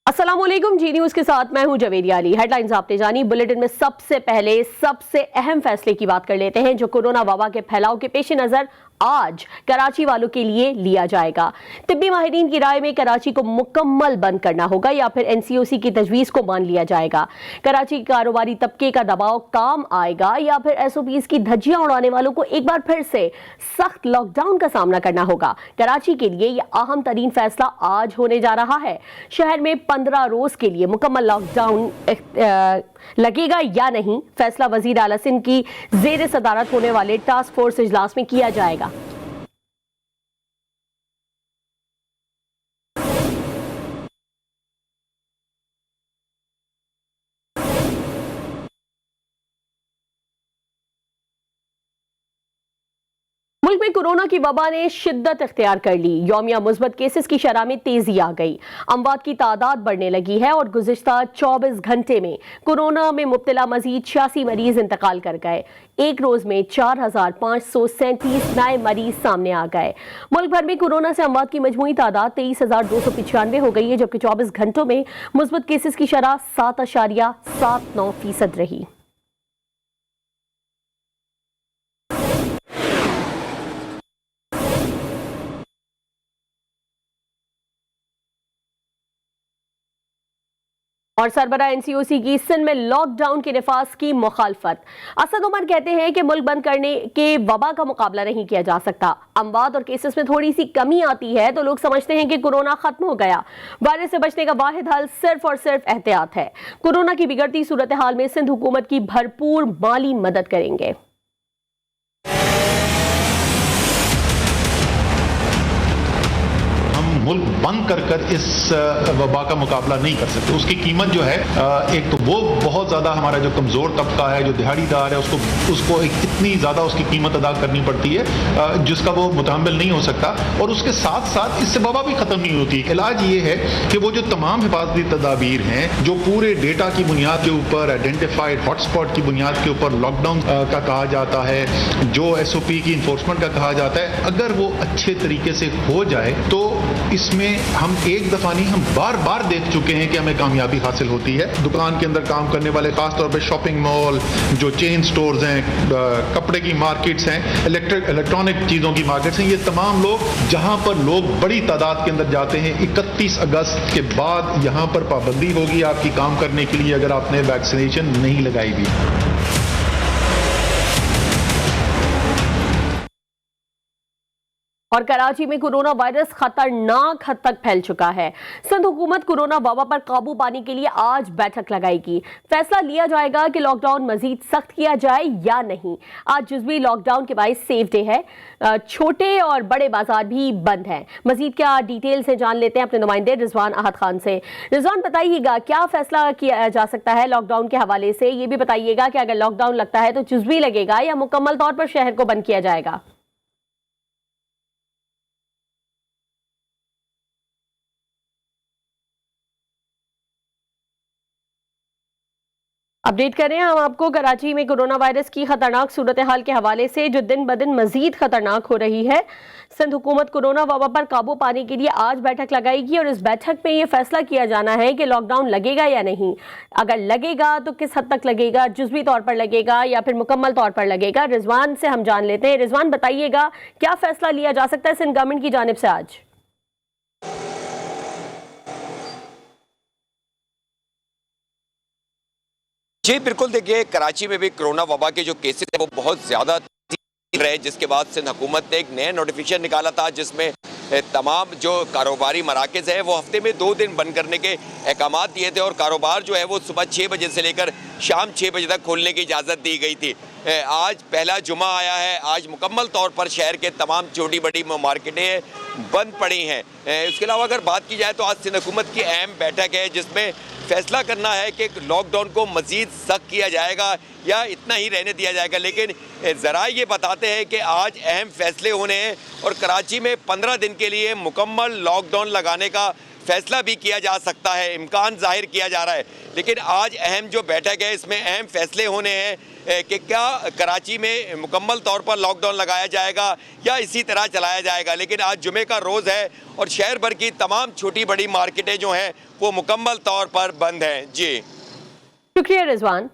अस्सलामुअलैकुम, जी न्यूज के साथ मैं हूं जवेरिया अली। हेडलाइंस आपने जानी। बुलेटिन में सबसे पहले सबसे अहम फैसले की बात कर लेते हैं जो कोरोना वबा के फैलाव के पेश नजर आज कराची वालों के लिए लिया जाएगा। तिब्बी माहिरीन की राय में कराची को मुकम्मल बंद करना होगा या फिर एनसीओसी की तजवीज को मान लिया जाएगा। कराची कारोबारी तबके का दबाव काम आएगा या फिर एसओपीज की धज्जियां उड़ाने वालों को एक बार फिर से सख्त लॉकडाउन का सामना करना होगा। कराची के लिए यह अहम तरीन फैसला आज होने जा रहा है। शहर में 15 रोज के लिए मुकम्मल लॉकडाउन लगेगा या नहीं, फैसला वजीर आला सिंध की जेर सदारत होने वाले टास्क फोर्स इजलास में किया जाएगा। मुल्क में कोरोना की वबा ने शिद्दत इख्तियार कर ली। यौमिया मुस्बत केसेस की शरह में तेजी आ गई। अमवात की तादाद बढ़ने लगी है और गुज़िश्ता 24 घंटे में कोरोना में मुब्तला मजीद 86 मरीज इंतकाल कर गए। एक रोज में 4537 नए मरीज सामने आ गए। मुल्क भर में कोरोना से अमवात की मजमूई तादाद 23,295 हो गई है, जबकि 24 घंटों में मुस्बत केसेस की शरह 7.79% रही। और सरबरा एनसीओसी की सिंध में लॉकडाउन के निफाज की मुखालफत। असद उमर कहते हैं कि मुल्क बंद करने के वबा का मुकाबला नहीं किया जा सकता। अमवात और केसेस में थोड़ी सी कमी आती है तो लोग समझते हैं कि कोरोना खत्म हो गया। वायरस से बचने का वाहिद हल सिर्फ और सिर्फ एहतियात है। कोरोना की बिगड़ती सूरत हाल में सिंध हुकूमत की भरपूर माली मदद करेंगे। मुल्क बंद कर इस वबा का मुकाबला नहीं कर सकते। उसकी कीमत जो है, एक तो वो बहुत ज़्यादा हमारा जो कमज़ोर तबका है, जो दिहाड़ीदार है, उसको इतनी ज़्यादा उसकी कीमत अदा करनी पड़ती है जिसका वो मुतहम्मिल नहीं हो सकता। और उसके साथ साथ इससे वबा भी ख़त्म नहीं होती। इलाज ये है कि वो जो तमाम हिफाजती तदाबीर हैं, जो पूरे डेटा की बुनियाद के ऊपर, आइडेंटिफाइड हॉटस्पॉट की बुनियाद के ऊपर लॉकडाउन का कहा जाता है, जो SOP की इन्फोर्समेंट का कहा जाता है, अगर वो अच्छे तरीके से हो जाए तो इसमें हम एक दफा नहीं, हम बार बार देख चुके हैं कि हमें कामयाबी हासिल होती है। दुकान के अंदर काम करने वाले, खासतौर पे शॉपिंग मॉल, जो चेन स्टोर्स हैं, कपड़े की मार्केट्स हैं, इलेक्ट्रॉनिक चीज़ों की मार्केट्स हैं, ये तमाम लोग जहां पर लोग बड़ी तादाद के अंदर जाते हैं, 31 अगस्त के बाद यहां पर पाबंदी होगी आपकी काम करने के लिए अगर आपने वैक्सीनेशन नहीं लगाई हुई। और कराची में कोरोना वायरस खतरनाक हद तक फैल चुका है। सिंध हुकूमत कोरोना वबा पर काबू पाने के लिए आज बैठक लगाएगी। फैसला लिया जाएगा कि लॉकडाउन मजीद सख्त किया जाए या नहीं। आज जुज़वी लॉकडाउन के बायस सेफ डे है। छोटे और बड़े बाजार भी बंद हैं। मजीद क्या डिटेल से जान लेते हैं अपने नुमाइंदे रिजवान अहद खान से। रिजवान, बताइएगा क्या फैसला किया जा सकता है लॉकडाउन के हवाले से। ये भी बताइएगा कि अगर लॉकडाउन लगता है तो जुज़वी लगेगा या मुकम्मल तौर पर शहर को बंद किया जाएगा। अपडेट करें हम आपको कराची में कोरोना वायरस की खतरनाक सूरत हाल के हवाले से जो दिन ब दिन मजीद खतरनाक हो रही है। सिंध हुकूमत कोरोना वबा पर काबू पाने के लिए आज बैठक लगाएगी और इस बैठक में यह फैसला किया जाना है कि लॉकडाउन लगेगा या नहीं। अगर लगेगा तो किस हद तक लगेगा, जुज़वी तौर पर लगेगा या फिर मुकम्मल तौर पर लगेगा। रिजवान से हम जान लेते हैं। रिजवान, बताइएगा क्या फैसला लिया जा सकता है सिंध गवर्नमेंट की जानिब से आज। जी बिल्कुल, देखिए कराची में भी कोरोना वबा के जो केसेस है वो बहुत ज़्यादा रहे, जिसके बाद सिंध हुकूमत ने एक नया नोटिफिकेशन निकाला था जिसमें तमाम जो कारोबारी मराकज़ है वो हफ्ते में 2 दिन बंद करने के अहकाम दिए थे और कारोबार जो है वो सुबह 6 बजे से लेकर शाम 6 बजे तक खोलने की इजाज़त दी गई थी। आज पहला जुमा आया है। आज मुकम्मल तौर पर शहर के तमाम छोटी बड़ी मार्केटें बंद पड़ी हैं। इसके अलावा अगर बात की जाए तो आज सिंध हुकूमत की अहम बैठक है जिसमें फैसला करना है कि लॉकडाउन को मज़ीद सख्त किया जाएगा या इतना ही रहने दिया जाएगा। लेकिन ज़रा ये बताते हैं कि आज अहम फैसले होने हैं और कराची में 15 दिन के लिए मुकम्मल लॉकडाउन लगाने का फैसला भी किया जा सकता है, इम्कान जाहिर किया जा रहा है। लेकिन आज अहम जो बैठक है इसमें अहम फैसले होने हैं कि क्या कराची में मुकम्मल तौर पर लॉकडाउन लगाया जाएगा या इसी तरह चलाया जाएगा। लेकिन आज जुमे का रोज़ है और शहर भर की तमाम छोटी बड़ी मार्केटें जो हैं वो मुकम्मल तौर पर बंद हैं। जी शुक्रिया रिजवान।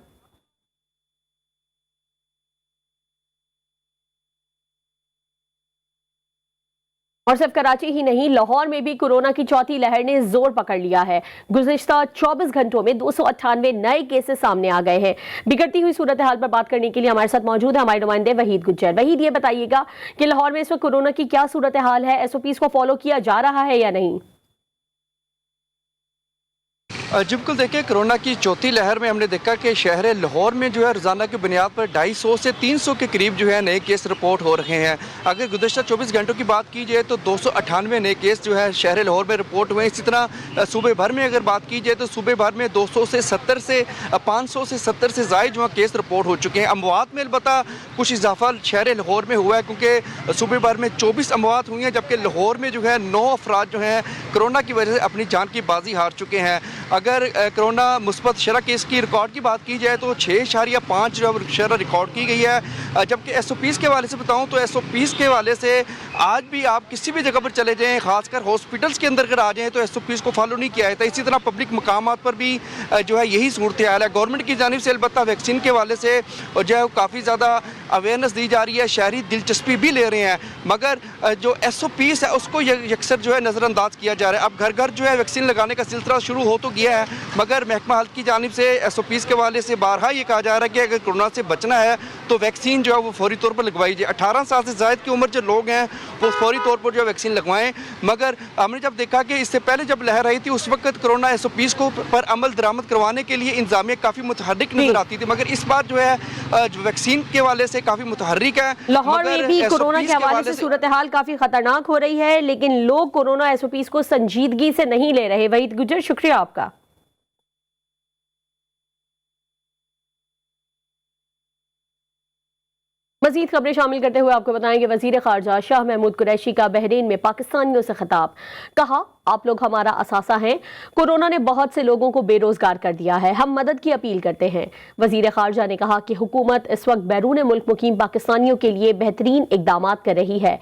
और सिर्फ कराची ही नहीं, लाहौर में भी कोरोना की चौथी लहर ने जोर पकड़ लिया है। गुज़िश्ता 24 घंटों में 298 नए केसेस सामने आ गए हैं। बिगड़ती हुई सूरत हाल पर बात करने के लिए हमारे साथ मौजूद है हमारे नुमाइंदे वहीद गुज्जर। वहीद, ये बताइएगा कि लाहौर में इस वक्त कोरोना की क्या सूरत हाल है, SOPs को फॉलो किया जा रहा है या नहीं? जी बिल्कुल, देखिए कोरोना की चौथी लहर में हमने देखा कि शहर लाहौर में जो है रोज़ाना की बुनियाद पर 250 से 300 के करीब जो है नए केस रिपोर्ट हो रहे हैं। अगर गुज़श्ता 24 घंटों की बात की जाए तो 298 नए केस जो है शहर लाहौर में रिपोर्ट हुए। इसी तरह सूबे भर में अगर बात की जाए तो सूबे भर में 500 से 70 से ज़ायद जो है केस रिपोर्ट हो चुके हैं। अमवात में अलबत्ता कुछ इजाफा शहर लाहौर में हुआ है क्योंकि सूबे भर में 24 अमवात हुई हैं, जबकि लाहौर में जो है 9 अफराद जो हैं कोरोना की वजह से अपनी जान की बाजी हार चुके हैं। अगर कोरोना मुस्बत शरह केस की रिकॉर्ड की बात की जाए तो 6.5 जो शरह रिकॉर्ड की गई है। जबकि SOPs के हवाले से बताऊं तो SOPs के हवाले से आज भी आप किसी भी जगह पर चले जाएं, खासकर हॉस्पिटल्स के अंदर अगर आ जाएं तो SOPs को फॉलो नहीं किया जाता। इसी तरह पब्लिक मकामात पर भी जो है यही सूरत हाल है। गवर्नमेंट की जानिब से अलबत्ता वैक्सीन के हवाले से जो है काफ़ी ज़्यादा अवेयरनेस दी जा रही है, शहरी दिलचस्पी भी ले रहे हैं, मगर जो SOPs है उसको यकसर जो है नज़रअंदाज किया जा रहा है। अब घर घर जो है वैक्सीन लगाने का सिलसिला शुरू हो तो गया है, मगर महकमा हेल्थ की जानिब से SOPs के हवाले से बारहा ये कहा जा रहा है कि अगर कोरोना से बचना है तो वैक्सीन जो है वो फौरी तौर पर लगवाई जाए। 18 साल से ज़ायद की उम्र जो लोग हैं वो फौरी तौर पर जो है वैक्सीन लगवाएं। मगर हमने जब देखा कि इससे पहले जब लहर आई थी उस वक्त कोरोना SOPs को पर अमल दरामद करवाने के लिए इंतजामिया काफ़ी मुतहर्रिक नजर आती थी, मगर इस बार जो है वैक्सीन के हवाले से काफ़ी मुतहर्रिक है। लाहौर में भी कोरोना के हवाले से सूरत हाल काफ़ी खतरनाक हो रही है, लेकिन लोग कोरोना SOPs को संजीदगी से नहीं ले रहे। वहीद गुज्जर, शुक्रिया आपका। मजीद खबरें शामिल करते हुए आपको बताएं कि वजीर खारजा शाह महमूद कुरैशी का बहरीन में पाकिस्तानियों से खिताब। कहा, आप लोग हमारा असासा हैं। कोरोना ने बहुत से लोगों को बेरोजगार कर दिया है, हम मदद की अपील करते हैं। वजीर खारजा ने कहा कि हुकूमत इस वक्त बैरून मुल्क मुकीम पाकिस्तानियों के लिए बेहतरीन इकदाम कर रही है।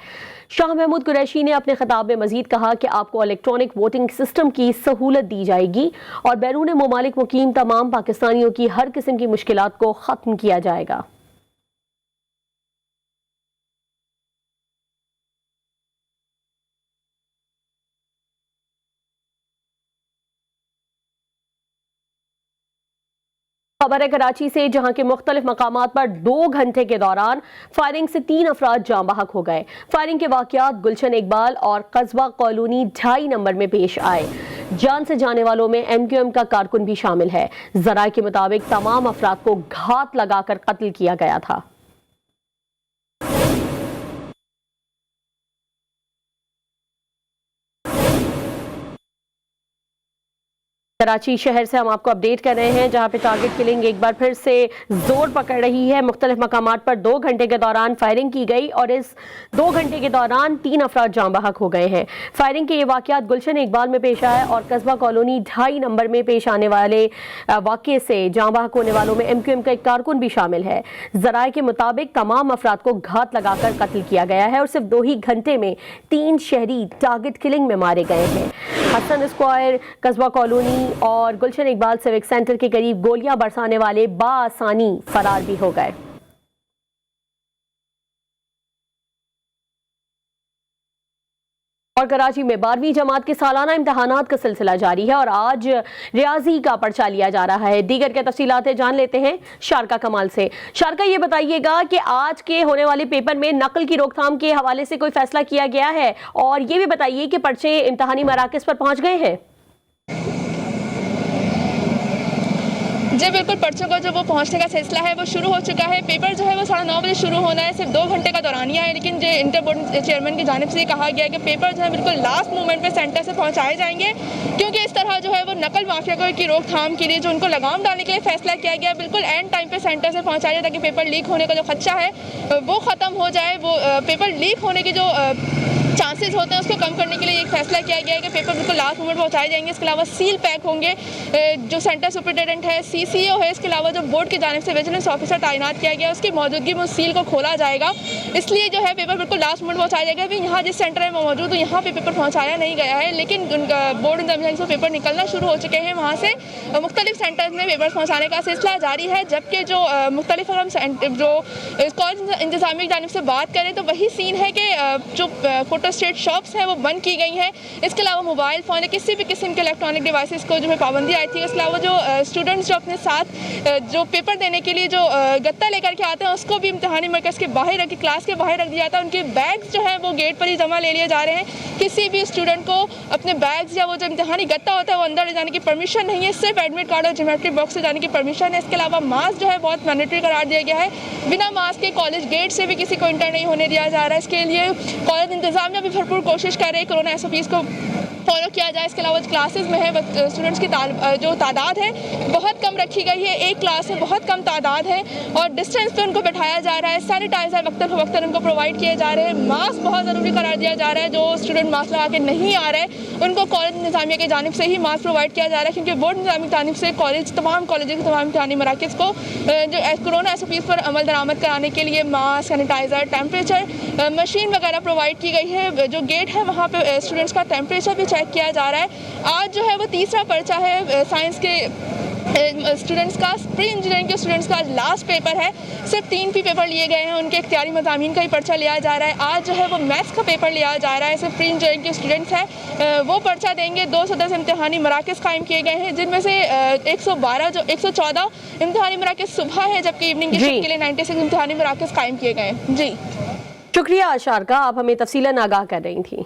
शाह महमूद कुरैशी ने अपने खिताब में मजीद कहा कि आपको इलेक्ट्रॉनिक वोटिंग सिस्टम की सहूलत दी जाएगी और बैरून मुमालिक मुकीम तमाम पाकिस्तानियों की हर किस्म की मुश्किलात को खत्म किया जाएगा। खबर है कराची से, जहां के मुख्तलिफ मकामात पर 2 घंटे के दौरान फायरिंग से 3 अफराद जाँ बहक हो गए। फायरिंग के वाकयात गुलशन इकबाल और कस्बा कॉलोनी 2.5 नंबर में पेश आए। जान से जाने वालों में MQM का कारकुन भी शामिल है। जराए के मुताबिक तमाम अफराद को घात लगाकर कत्ल किया गया था। कराची शहर से हम आपको अपडेट कर रहे हैं, जहां पे टारगेट किलिंग एक बार फिर से जोर पकड़ रही है। मुख्तलिफ मकामात पर 2 घंटे के दौरान फायरिंग की गई और इस 2 घंटे के दौरान 3 अफराद जाँ बहक हो गए हैं। फायरिंग के ये वाकयात गुलशन इकबाल में पेश आए और कस्बा कॉलोनी 2.5 नंबर में पेश आने वाले वाक़े से जाँ बहक होने वालों में MQM का एक कारकुन भी शामिल है। जराए के मुताबिक तमाम अफराद को घात लगाकर कत्ल किया गया है और सिर्फ 2 ही घंटे में 3 शहरी टारगेट किलिंग में मारे गए हैं। हसन स्क्वायर, कस्बा कॉलोनी और गुलशन इकबाल सिविक सेंटर के करीब गोलियां बरसाने वाले बाआसानी फरार भी हो गए। और कराची में 12वीं जमात के सालाना इम्तहानात का सिलसिला जारी है और आज रियाजी का पर्चा लिया जा रहा है। दीगर के तफसीलातें जान लेते हैं शारका कमाल से। शारका, ये बताइएगा कि आज के होने वाले पेपर में नकल की रोकथाम के हवाले से कोई फैसला किया गया है, और ये भी बताइए कि पर्चे इम्तहानी मराकज़ पर पहुंच गए हैं? जी बिल्कुल, पर्चों का जो वो पहुंचने का सिलसिला है वो शुरू हो चुका है। पेपर जो है वो 9:30 बजे शुरू होना है, सिर्फ 2 घंटे का दौरानिया है, लेकिन जो इंटर बोर्ड चेयरमैन की जानिब से ये कहा गया है कि पेपर जो है बिल्कुल लास्ट मोमेंट पे सेंटर से पहुंचाए जाएंगे, क्योंकि इस तरह जो है वो नकल माफिया की रोकथाम के लिए जो उनको लगाम डालने के लिए फैसला किया गया, बिल्कुल एंड टाइम पर सेंटर से पहुँचाया ताकि पेपर लीक होने का जो खदशा है वो ख़त्म हो जाए। वो पेपर लीक होने की जो चांसेस होते हैं उसको कम करने के लिए एक फैसला किया गया है कि पेपर बिल्कुल लास्ट मोमेंट पहुंचाए जाएंगे। इसके अलावा सील पैक होंगे। जो सेंटर सुपरिटेंडेंट है, CCO है, इसके अलावा जो बोर्ड की जानिब से विजिलेंस ऑफिसर तैनात किया गया है, उसकी मौजूदगी में उस सील को खोला जाएगा। इसलिए जो है पेपर बिल्कुल लास्ट मोमेंट पहुंचाया जाएगा। अभी यहाँ जिस सेंटर में मौजूद हूँ यहाँ पे पेपर पहुँचाया नहीं गया है, लेकिन बोर्ड इंतजामिया से पेपर निकलना शुरू हो चुके हैं। वहाँ से मुख्तलिफ सेंटर्स में पेपर पहुँचाने का सिलसिला जारी है। जबकि जो मुख्तलिफ हम जो कॉलेज इंतजामिया की जानिब से बात करें तो वही सीन है कि जो फोटोस्टेट शॉप्स हैं वो बंद की गई हैं। इसके अलावा मोबाइल फ़ोन या किसी भी किस्म के इलेक्ट्रॉनिक डिवाइसेस को जो है पाबंदी आई थी। इसके अलावा जो स्टूडेंट्स जो अपने साथ जो पेपर देने के लिए जो गत्ता लेकर के आते हैं उसको भी इम्तिहानी मरकज़ के बाहर रख, क्लास के बाहर रख दिया जाता है। उनके बैग्स जो है वो गेट पर ही जमा ले लिए जा रहे हैं। किसी भी स्टूडेंट को अपने बैग्स या वो जो इम्तिहानी गत्ता होता है वो अंदर ले जाने की परमिशन नहीं है। सिर्फ एडमिट कार्ड और ज्योमेट्री बॉक्स से जाने की परमिशन है। इसके अलावा मास्क जो है बहुत मैंडेटरी करार दिया गया है। बिना मास्क के कॉलेज गेट से भी किसी को इंटर नहीं होने दिया जा रहा है। इसके लिए कॉलेज इंतजामिया भी भरपूर कोशिश कर रहे हैं कोरोना SOPs को फॉलो किया जाए। इसके अलावा क्लासेस में है स्टूडेंट्स की जो तादाद है बहुत कम रखी गई है। एक क्लास में बहुत कम तादाद है और डिस्टेंस पे उनको बैठाया जा रहा है। सैनिटाइजर वक्तन फ़वक्तन उनको प्रोवाइड किए जा रहे हैं। मास्क बहुत ज़रूरी करार दिया जा रहा है। जो स्टूडेंट मास्क लगा के नहीं आ रहे उनको कॉलेज इंतजामिया की जानिब से ही मास्क प्रोवाइड किया जा रहा है, क्योंकि बोर्ड इंतजामिया की जानिब से तमाम कॉलेज के तमाम इम्तिहानी मराकज़ को जो कोरोना SOPs पर अमल दरामद कराने के लिए मास्क, सैनिटाइज़र, टेम्परेचर मशीन वगैरह प्रोवाइड की गई है। जो गेट है वहाँ पे स्टूडेंट्स का टेम्परेचर भी चेक किया जा रहा है। आज जो है वो तीसरा पर्चा है साइंस के स्टूडेंट्स का। प्री इंजीनियरिंग के स्टूडेंट्स का आज लास्ट पेपर है। सिर्फ 3 पेपर लिए गए हैं। उनके इख्तियारी मज़ामीन का ही पर्चा लिया जा रहा है। आज जो है वो मैथ्स का पेपर लिया जा रहा है। सिर्फ प्री इंजीनियरिंग के स्टूडेंट्स हैं वो पर्चा देंगे। 210 इम्तिहानी मराकज़ कायम किए गए हैं, जिनमें से 114 इम्तिहानी मराकज़ सुबह है, जबकि इवनिंग की शिफ्ट के लिए 96 इम्तिहानी मराकज़ कायम किए गए हैं। जी शुक्रिया अशारका, आप हमें तफसीलन आगाह कर रही थी।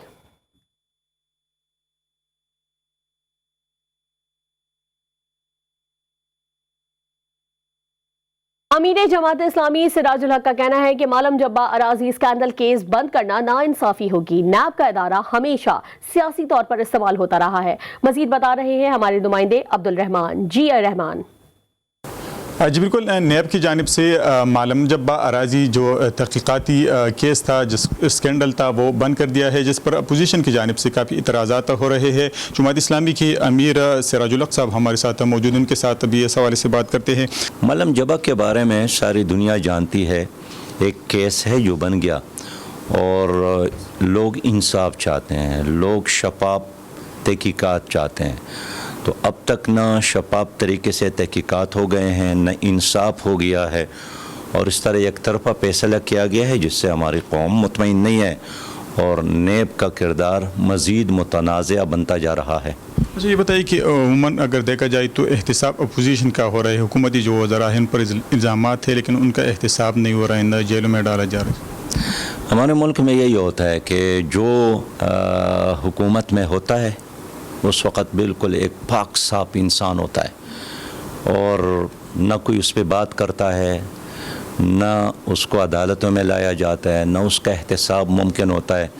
अमीर जमात इस्लामी सिराजुल हक का कहना है कि मालम जब्बा अराजी स्कैंडल केस बंद करना नाइंसाफी होगी। नैब का इदारा हमेशा सियासी तौर पर इस्तेमाल होता रहा है। मजीद बता रहे हैं हमारे नुमाइंदे अब्दुल रहमान। जी रहमान। जी बिल्कुल, नैब की जानिब से मालम जब्बा अराजी जो तहकीकाती केस था, जिस स्कैंडल था, वो बंद कर दिया है, जिस पर अपोजिशन की जानिब से काफ़ी इतराज़ात हो रहे हैं। जमात इस्लामी की अमीर सिराजुल हक साहब हमारे साथ मौजूद, उनके साथ भी इस हवाले से बात करते हैं। मालम जब्बा के बारे में सारी दुनिया जानती है। एक केस है जो बन गया और लोग इंसाफ चाहते हैं, लोग शफाफ तहकीकात चाहते हैं। तो अब तक ना शफाफ तरीके से तहकीकात हो गए हैं, न इंसाफ हो गया है और इस तरह एक तरफा फैसला किया गया है जिससे हमारी कौम मुतमईन नहीं है और नैब का किरदार मज़ीद मुतनाज़ा बनता जा रहा है। अच्छा, ये बताइए कि उमूमन अगर देखा जाए तो एहतिसाब अपोजिशन का हो रहा है, हुकूमती जो वज़रा हैं उन पर इल्ज़ामात थे लेकिन उनका एहतिसाब नहीं हो रहा है, जेलों में डाला जा रहा है। हमारे मुल्क में यही होता है कि जो हुकूमत में होता है उस वक़्त बिल्कुल एक पाक साफ इंसान होता है और न कोई उस पर बात करता है, न उसको अदालतों में लाया जाता है, न उसका एहतसाब मुमकिन होता है।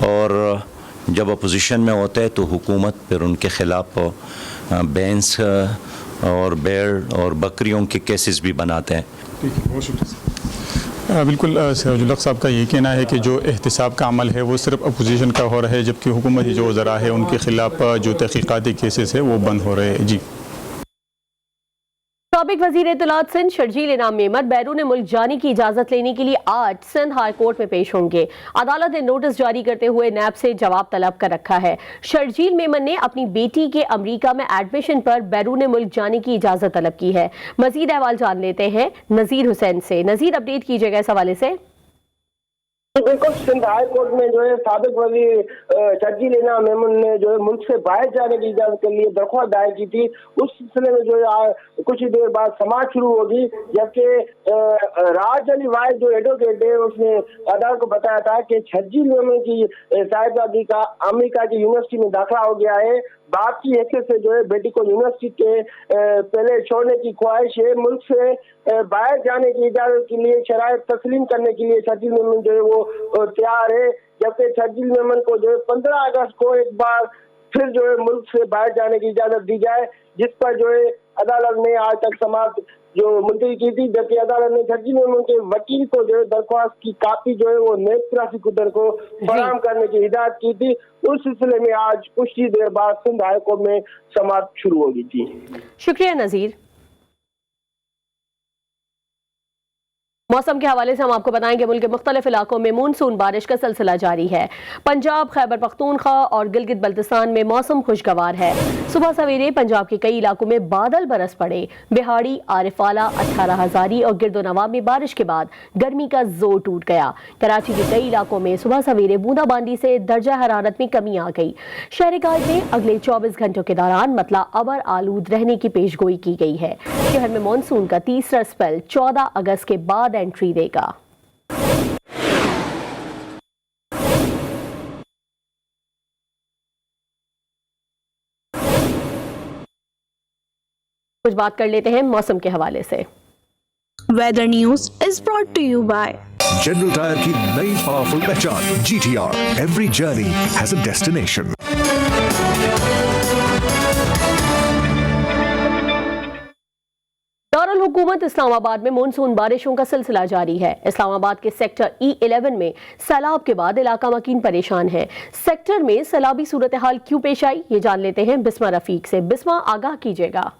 और जब अपोजिशन में होता है तो हुकूमत फिर उनके ख़िलाफ़ बैंस और भेड़ और बकरियों के केसेस भी बनाते हैं। ठीक है, बहुत शुक्रिया। बिल्कुल, सिराजुल हक साहब का ये कहना है कि जो एहतिसाब का अमल है वो सिर्फ अपोजिशन का हो रहा है, जबकि हुकूमती जो वज़रा है उनके ख़िलाफ़ जो तहक़ीक़ाती केसेस है वो बंद हो रहे हैं। जी, साबिक वज़ीर इत्तलात सिंध शर्जील इनाम मेमर बैरून मुल्क जाने की इजाज़त लेने के लिए आज सिंध हाई कोर्ट में पेश होंगे। अदालत ने नोटिस जारी करते हुए नैब से जवाब तलब कर रखा है। शर्जील मेमन ने अपनी बेटी के अमरीका में एडमिशन पर बैरून मुल्क जाने की इजाज़त तलब की है। मजीद अहवाल जान लेते हैं नज़ीर हुसैन से। नज़ीर, अपडेट कीजिएगा इस हवाले से। बिल्कुल, सिंध हाई कोर्ट में जो है साबिक वज़ीर शर्जील इनाम मेमन ने जो है मुल्क से बाहर जाने की इजाजत के लिए दरख्वास्त दायर की थी। उस सिलसिले में जो है कुछ ही देर बाद समाअत शुरू होगी, जबकि राज अली वाहिद जो एडवोकेट है उसने अदालत को बताया था कि शर्जील मेमन की साहिबजादी का अमेरिका की यूनिवर्सिटी में दाखिला हो गया है। बाप की हैसियत से जो है बेटी को यूनिवर्सिटी के पहले छोड़ने की ख्वाहिश है। मुल्क से बाहर जाने की इजाजत के लिए शराइत तस्लीम करने के लिए शर्जील मेमन जो है वो तैयार है, जबकि शर्जील मेमन को जो है 15 अगस्त को एक बार फिर जो है मुल्क से बाहर जाने की इजाजत दी जाए, जिस पर जो है अदालत ने आज तक समाअत जो मुलतवी की थी, जबकि अदालत ने छठी मेमन के वकील को जो है दरख्वास्त की कापी जो है वो नायब प्रोसिक्यूटर को फराहम करने की हिदायत की थी। उस सिलसिले में आज कुछ ही देर बाद सिंध हाई कोर्ट में समाअत शुरू होगी थी। शुक्रिया नजीर। मौसम के हवाले से हम आपको बताएंगे मुल्क के मुख्तलिफ इलाकों में मानसून बारिश का सिलसिला जारी है। पंजाब, खैबर पख्तूनख्वा और गिलगित बल्तिस्तान में मौसम खुशगवार है। सुबह सवेरे पंजाब के कई इलाकों में बादल बरस पड़े। बिहाड़ी, आरिफाला, 18 हजारी और गिरदोनवा में बारिश के बाद गर्मी का जोर टूट गया। कराची के कई इलाकों में सुबह सवेरे बूंदाबांदी से दर्जा हरारत में कमी आ गई। शहर कायद में अगले 24 घंटों के दौरान मतला अबर आलूद रहने की पेशगोई की गई है। शहर में मानसून का तीसरा स्पेल 14 अगस्त के बाद एंट्री देगा। कुछ बात कर लेते हैं मौसम के हवाले से। Weather news is brought to you by General Tyre की नई पावरफुल पहचान GTR। Every journey has a destination. दारुल हुकूमत इस्लामाबाद में मानसून बारिशों का सिलसिला जारी है। इस्लामाबाद के सेक्टर E11 में सैलाब के बाद इलाका मकीन परेशान है। सेक्टर में सैलाबी सूरत हाल क्यों पेश आई, ये जान लेते हैं बिस्मा रफीक से। बिस्मा, आगाह कीजिएगा।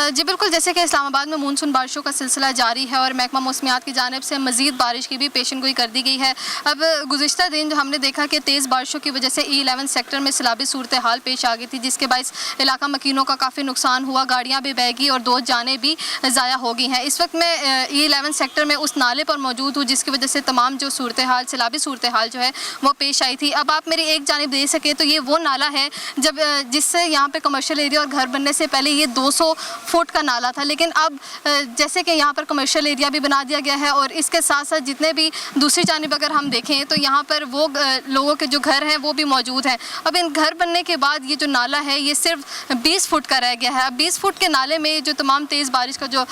जी बिल्कुल, जैसे कि इस्लामाबाद में मानसून बारिशों का सिलसिला जारी है और महकमा मौसमियात की जानिब से मज़ीद बारिश की भी पेशनगोई कर दी गई है। अब गुज़िश्ता दिन जो हमने देखा कि तेज़ बारिशों की वजह से E11 सेक्टर में सैलाबी सूरत हाल पेश आ गई थी, जिसके बायस इलाका मकीनों का काफ़ी नुकसान हुआ, गाड़ियाँ भी बह गई और 2 जानें भी ज़ाया हो गई हैं। इस वक्त मैं E11 सेक्टर में उस नाले पर मौजूद हूँ जिसकी वजह से तमाम जो सूरत हाल सैलाबी सूरत हाल जो है वो पेश आई थी। अब आप मेरी एक जानिब दे सके तो ये वो नाला है जब जिससे यहाँ पर कमर्शियल एरिया और घर बनने से पहले ये 200 फुट का नाला था, लेकिन अब जैसे कि यहाँ पर कमर्शियल एरिया भी बना दिया गया है और इसके साथ साथ जितने भी दूसरी जानिब अगर हम देखें तो यहाँ पर वो लोगों के जो घर हैं वो भी मौजूद हैं। अब इन घर बनने के बाद ये जो नाला है ये सिर्फ 20 फुट का रह गया है। अब 20 फुट के नाले में जो तमाम तेज़ बारिश का जो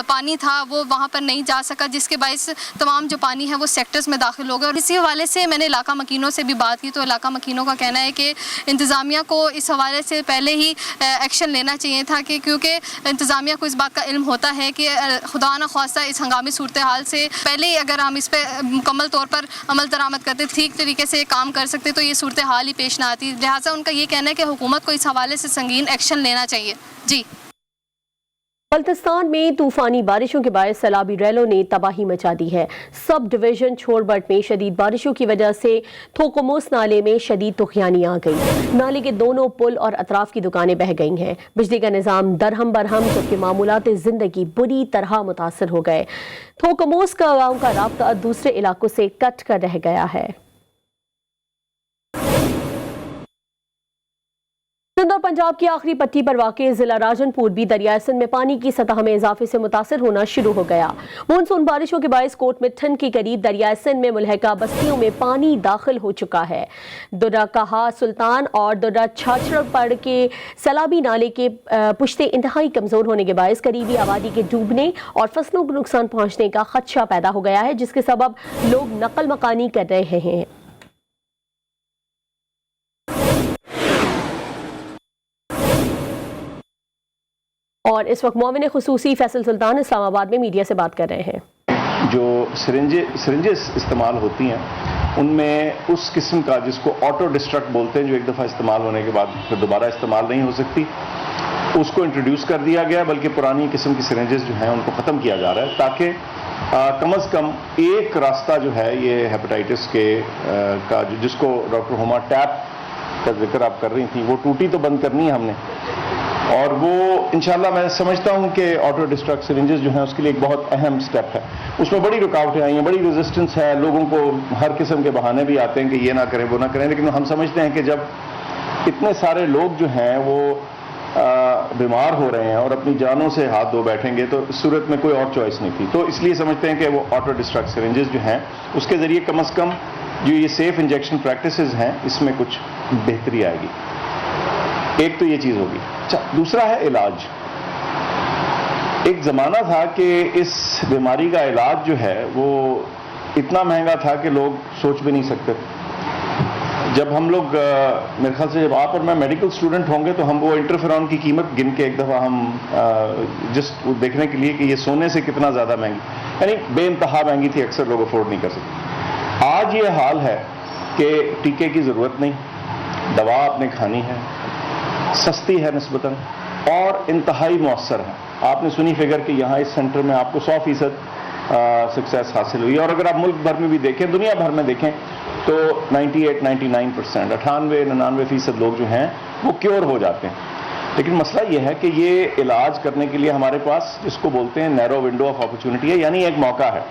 पानी था वो वहाँ पर नहीं जा सका, जिसके बायस तमाम जो पानी है वो सेक्टर्स में दाखिल हो गया। और इसी हवाले से मैंने इलाका मकीनों से भी बात की तो इलाका मकीनों का कहना है कि इंतज़ामिया को इस हवाले से पहले ही एक्शन लेना चाहिए था, कि क्योंकि इंतज़ामिया को इस बात का इल्म होता है कि खुदा न ख्वास्ता इस हंगामी सूरत हाल से पहले ही अगर हम इस पर मुकम्मल तौर पर अमल दरामद करते, ठीक तरीके से काम कर सकते तो ये सूरत हाल ही पेश ना आती। लिहाजा उनका ये कहना है कि हुकूमत को इस हवाले से संगीन एक्शन लेना चाहिए। जी। बल्तिस्तान में तूफानी बारिशों के बाद सैलाबी रैलों ने तबाही मचा दी है। सब डिवीजन छोड़बट में शदीद बारिशों की वजह से थोकमोस नाले में शदीद तुखियानी आ गई। नाले के दोनों पुल और अतराफ की दुकानें बह गई हैं। बिजली का निज़ाम दरहम बरहम, जबकि मामूलात ज़िंदगी बुरी तरह मुतासर हो गए। थोकमोस का गाँव का राब्ता दूसरे इलाकों से कट कर रह गया है। सिंध और पंजाब की आखिरी पट्टी पर वाक़ जिला राजनपुर भी दरियाए सिंध में पानी की सतह में इजाफे से मुतासर होना शुरू हो गया। मानसून बारिशों के बायस कोट मिट्ठन के करीब दरियाए सिंध में मुलहका बस्तियों में पानी दाखिल हो चुका है। दुर्रा कहा, सुल्तान और दुर्रा छाछड़पड़ के सैलाबी नाले के पुश्ते इंतहाई कमजोर होने के बायस करीबी आबादी के डूबने और फसलों को नुकसान पहुंचने का खदशा पैदा हो गया है, जिसके सबब लोग नकल मकानी कर रहे हैं। और इस वक्त मोमिन खुसूसी फैसल सुल्तान इस्लामाबाद में मीडिया से बात कर रहे हैं। जो सिरिंजेस इस्तेमाल होती हैं उनमें उस किस्म का जिसको ऑटो डिस्ट्रक्ट बोलते हैं, जो एक दफ़ा इस्तेमाल होने के बाद फिर दोबारा इस्तेमाल नहीं हो सकती, उसको इंट्रोड्यूस कर दिया गया। बल्कि पुरानी किस्म की सिरिंजेस जो हैं उनको ख़त्म किया जा रहा है, ताकि कम अज़ कम एक रास्ता जो है ये हेपेटाइटिस के का जिसको डॉक्टर हुमा टैप का जिक्र आप कर रही थी, वो टूटी तो बंद करनी है हमने। और वो इंशाल्लाह मैं समझता हूँ कि ऑटो डिस्ट्रक्ट सिरिंजेस जो हैं उसके लिए एक बहुत अहम स्टेप है। उसमें बड़ी रुकावटें आई हैं, बड़ी रेजिस्टेंस है, लोगों को हर किस्म के बहाने भी आते हैं कि ये ना करें वो ना करें, लेकिन हम समझते हैं कि जब इतने सारे लोग जो हैं वो बीमार हो रहे हैं और अपनी जानों से हाथ धो बैठेंगे तो इस सूरत में कोई और चॉइस नहीं थी। तो इसलिए समझते हैं कि वो ऑटो डिस्ट्रक्ट सिरिंजेस जो हैं उसके ज़रिए कम अज़ कम जो ये सेफ इंजेक्शन प्रैक्टिसेस हैं इसमें कुछ बेहतरी आएगी। एक तो ये चीज़ होगी। अच्छा, दूसरा है इलाज। एक ज़माना था कि इस बीमारी का इलाज जो है वो इतना महंगा था कि लोग सोच भी नहीं सकते। जब हम लोग मेरे ख्याल से जब आप और मैं मेडिकल स्टूडेंट होंगे तो हम वो इंटरफेरॉन की कीमत गिन के एक दफ़ा हम जस्ट देखने के लिए कि ये सोने से कितना ज़्यादा महंगी, यानी बेइंतहा महंगी थी, अक्सर लोग अफोर्ड नहीं कर सकते। आज ये हाल है कि टीके की ज़रूरत नहीं, दवा आपने खानी है, सस्ती है निस्बतन और इंतहाई मौसर है। आपने सुनी फिगर कि यहाँ इस सेंटर में आपको 100% सक्सेस हासिल हुई, और अगर आप मुल्क भर में भी देखें, दुनिया भर में देखें तो 98-99%, 98-99% लोग जो हैं वो क्योर हो जाते हैं। लेकिन मसला ये है कि ये इलाज करने के लिए हमारे पास जिसको बोलते हैं नैरो विंडो ऑफ अपॉर्चुनिटी है, यानी एक मौका है,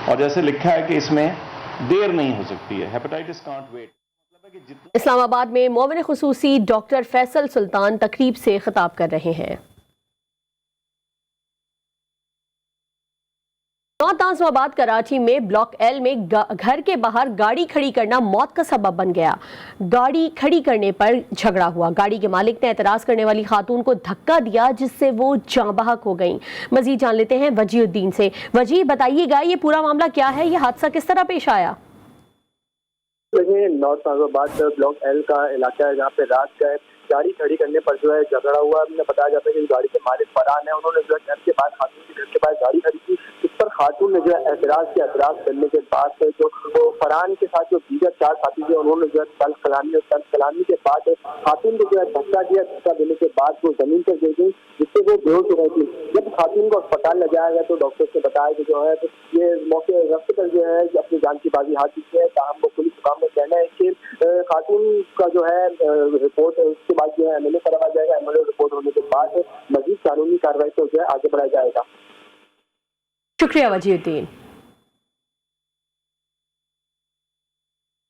और जैसे लिखा है कि इसमें देर नहीं हो सकती है। Hepatitis can't wait. इस्लामाबाद में मोमिन खुसूसी डॉक्टर फैसल सुल्तान तकरीब से खिताब कर रहे हैं। नॉर्थ आजमाबाद कराची में ब्लॉक एल में घर के बाहर गाड़ी खड़ी करना मौत का सबब बन गया। गाड़ी खड़ी करने पर झगड़ा हुआ। गाड़ी के मालिक ने एतराज करने वाली खातून को धक्का दिया, जिससे वो जाँ बहक हो गईं। मजीद जान लेते हैं वजीउद्दीन से। वजी, बताइएगा ये पूरा मामला क्या है, ये हादसा किस तरह पेश आया? नॉर्थ आजमाबाद ब्लॉक एल का इलाका है जहाँ पे रात का गाड़ी खड़ी करने पर जो है झगड़ा हुआ। बताया जाता है कि गाड़ी के मालिक फरहान है, उन्होंने जो है घर के बाद खातून के घर के पास गाड़ी खड़ी की। इस पर खातून ने जो है एतराज करने के बाद जो वो फरहान के साथ जो दीगर 4 साथी थे उन्होंने जो है तल्ख कलामी के बाद खातून को जो है धक्का दिया। धक्का देने के बाद वो जमीन पर गिर गई, जिससे वो बेहोश हो गई थी। जब खातून को अस्पताल ले जाया गया तो डॉक्टर ने बताया कि जो है ये मौके वक्त पर जो है अपनी जान की बाजी हाथ की है। ताहम को पुलिस मुकाम में कहना है कि खातून का जो है रिपोर्ट उसके बाद जो है एमएलए करवाया जाएगा। एमएलए रिपोर्ट होने के बाद मजीद कानूनी कार्रवाई को जो है आगे बढ़ाया जाएगा। शुक्रिया वजीउद्दीन।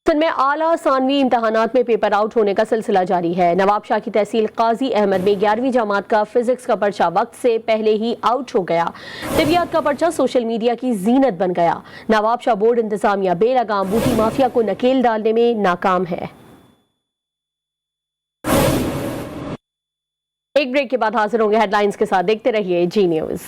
में आला सानवी इम्तहानात में पेपर आउट होने का सिलसिला जारी है। नवाबशाह की तहसील काजी अहमद में 11वीं जमात का फिजिक्स का पर्चा वक्त से पहले ही आउट हो गया। तिबियात का पर्चा सोशल मीडिया की जीनत बन गया। नवाबशाह बोर्ड इंतजामिया बेलगाम बूटी माफिया को नकेल डालने में नाकाम है। एक ब्रेक के बाद हाजिर होंगे हेडलाइंस के साथ। देखते रहिए जी न्यूज़।